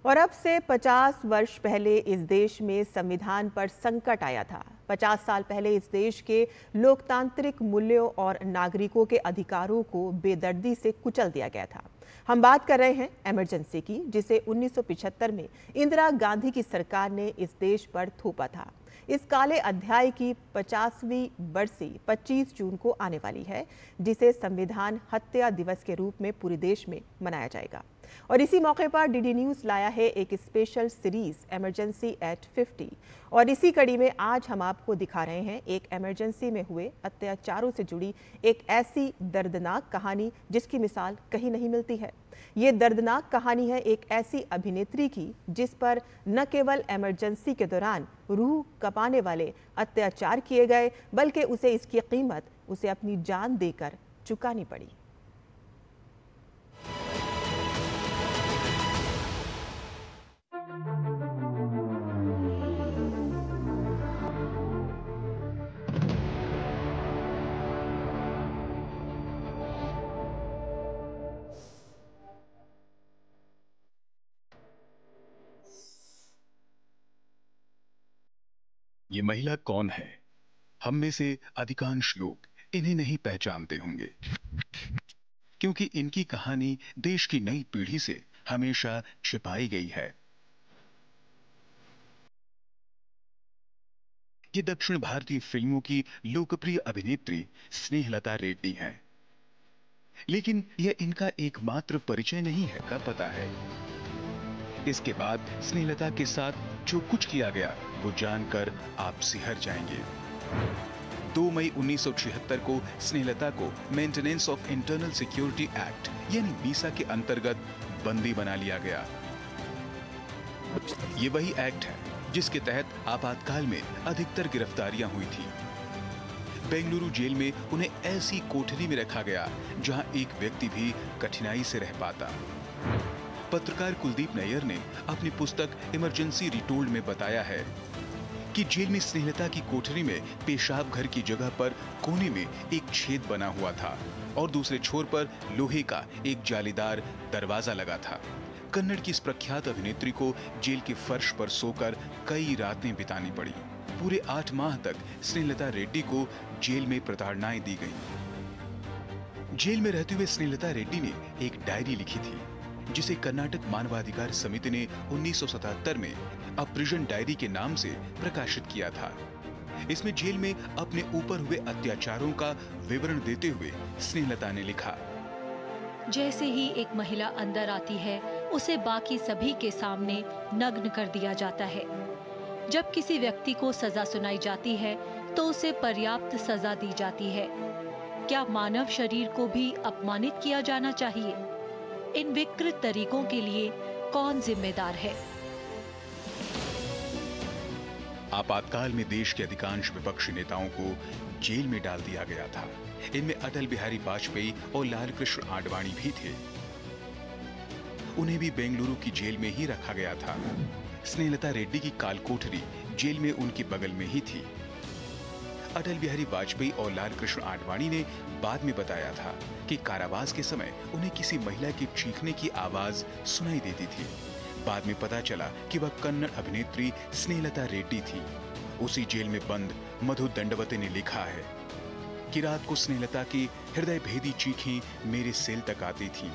और अब से 50 वर्ष पहले इस देश में संविधान पर संकट आया था। 50 साल पहले इस देश के लोकतांत्रिक मूल्यों और नागरिकों के अधिकारों को बेदर्दी से कुचल दिया गया था। हम बात कर रहे हैं इमरजेंसी की, जिसे 1975 में इंदिरा गांधी की सरकार ने इस देश पर थोपा था। इस काले अध्याय की 50वीं बरसी 25 जून को आने वाली है, जिसे संविधान हत्या दिवस के रूप में पूरे देश में मनाया जाएगा। और इसी मौके पर डीडी न्यूज़ लाया है एक स्पेशल सीरीज इमरजेंसी एट 50। और इसी कड़ी में आज हम आपको दिखा रहे हैं एक इमरजेंसी में हुए अत्याचारों से जुड़ी एक ऐसी दर्दनाक कहानी जिसकी मिसाल कहीं नहीं मिलती है। ये दर्दनाक कहानी है एक ऐसी अभिनेत्री की जिस पर न केवल इमरजेंसी के दौरान रूह कपाने वाले अत्याचार किए गए, बल्कि उसे इसकी कीमत उसे अपनी जान देकर चुकानी पड़ी। ये महिला कौन है? हम में से अधिकांश लोग इन्हें नहीं पहचानते होंगे, क्योंकि इनकी कहानी देश की नई पीढ़ी से हमेशा छिपाई गई है। ये दक्षिण भारतीय फिल्मों की लोकप्रिय अभिनेत्री स्नेहलता रेड्डी हैं। लेकिन यह इनका एकमात्र परिचय नहीं है का पता है। इसके बाद स्नेहलता के साथ जो कुछ किया गया वो जानकर आप सिहर जाएंगे। 2 मई 1976 को स्नेहलता को maintenance of internal security act यानी मीसा के अंतर्गत बंदी बना लिया गया। ये वही एक्ट है जिसके तहत आपातकाल में अधिकतर गिरफ्तारियां हुई थी। बेंगलुरु जेल में उन्हें ऐसी कोठरी में रखा गया जहां एक व्यक्ति भी कठिनाई से रह पाता। पत्रकार कुलदीप नैयर ने अपनी पुस्तक इमरजेंसी रिटोल्ड में बताया है कि जेल में स्नेहलता की कोठरी में पेशाब घर की जगह पर कोने में एक छेद बना हुआ था और दूसरे छोर पर लोहे का एक जालीदार दरवाजा लगा था। कन्नड़ की इस प्रख्यात अभिनेत्री को जेल के फर्श पर सोकर कई रातें बितानी पड़ी। पूरे 8 माह तक स्नेहलता रेड्डी को जेल में प्रताड़नाएं दी गईं। जेल में रहते हुए स्नेहलता रेड्डी ने एक डायरी लिखी थी जिसे कर्नाटक मानवाधिकार समिति ने 1977 में अ प्रिजन डायरी के नाम से प्रकाशित किया था। इसमें जेल में अपने ऊपर हुए अत्याचारों का विवरण देते हुए स्नेहलता ने लिखा, जैसे ही एक महिला अंदर आती है उसे बाकी सभी के सामने नग्न कर दिया जाता है। जब किसी व्यक्ति को सजा सुनाई जाती है तो उसे पर्याप्त सजा दी जाती है। क्या मानव शरीर को भी अपमानित किया जाना चाहिए? इन विकृत तरीकों के लिए कौन जिम्मेदार है? आपातकाल में देश के अधिकांश विपक्षी नेताओं को जेल में डाल दिया गया था। इनमें अटल बिहारी वाजपेयी और लाल कृष्ण आडवाणी भी थे। उन्हें भी बेंगलुरु की जेल में ही रखा गया था। स्नेहलता रेड्डी की कालकोठरी जेल में उनके बगल में ही थी। अटल बिहारी वाजपेयी और लाल कृष्ण आडवाणी ने बाद में बताया था कि कारावास के समय उन्हें किसी महिला के चीखने की आवाज सुनाई देती थी। बाद में पता चला कि वह कन्नड़ अभिनेत्री स्नेहलता रेड्डी थी। उसी जेल में बंद मधु दंडवते ने लिखा है कि रात को स्नेहलता की हृदय भेदी चीखें मेरे सेल तक आती थी।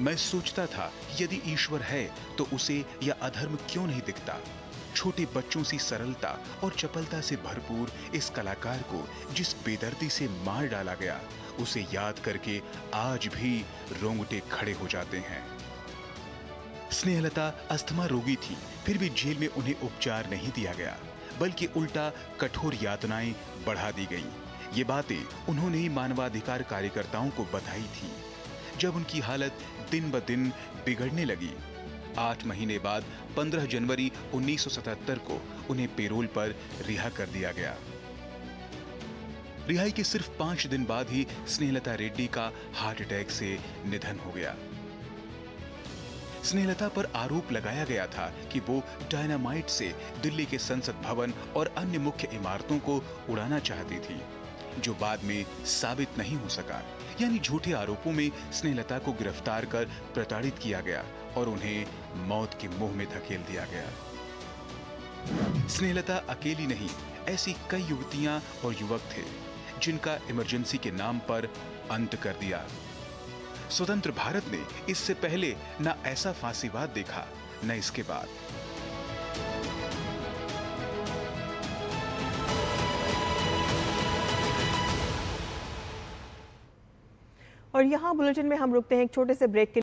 मैं सोचता था यदि ईश्वर है तो उसे यह अधर्म क्यों नहीं दिखता। छोटे बच्चों सी सरलता और चपलता से भरपूर इस कलाकार को जिस बेदर्दी से मार डाला गया, उसे याद करके आज भी रोंगटे खड़े हो जाते हैं। स्नेहलता अस्थमा रोगी थी, फिर भी जेल में उन्हें उपचार नहीं दिया गया, बल्कि उल्टा कठोर यातनाएं बढ़ा दी गईं। ये बातें उन्होंने ही मानवाधिकार कार्यकर्ताओं को बताई थी। जब उनकी हालत दिन ब दिन बिगड़ने लगी, 8 महीने बाद 15 जनवरी 1977 को उन्हें पेरोल पर रिहा कर दिया गया। रिहाई के सिर्फ 5 दिन बाद ही स्नेहलता रेड्डी का हार्ट अटैक से निधन हो गया। स्नेहलता पर आरोप लगाया गया था कि वो डायनामाइट से दिल्ली के संसद भवन और अन्य मुख्य इमारतों को उड़ाना चाहती थी, जो बाद में साबित नहीं हो सका। यानी झूठे आरोपों में स्नेहलता को गिरफ्तार कर प्रताड़ित किया गया और उन्हें मौत के मुंह में धकेल दिया गया। स्नेहलता अकेली नहीं, ऐसी कई युवतियां और युवक थे जिनका इमरजेंसी के नाम पर अंत कर दिया। स्वतंत्र भारत ने इससे पहले न ऐसा फांसीवाद देखा, न इसके बाद। और यहाँ बुलेटिन में हम रुकते हैं एक छोटे से ब्रेक के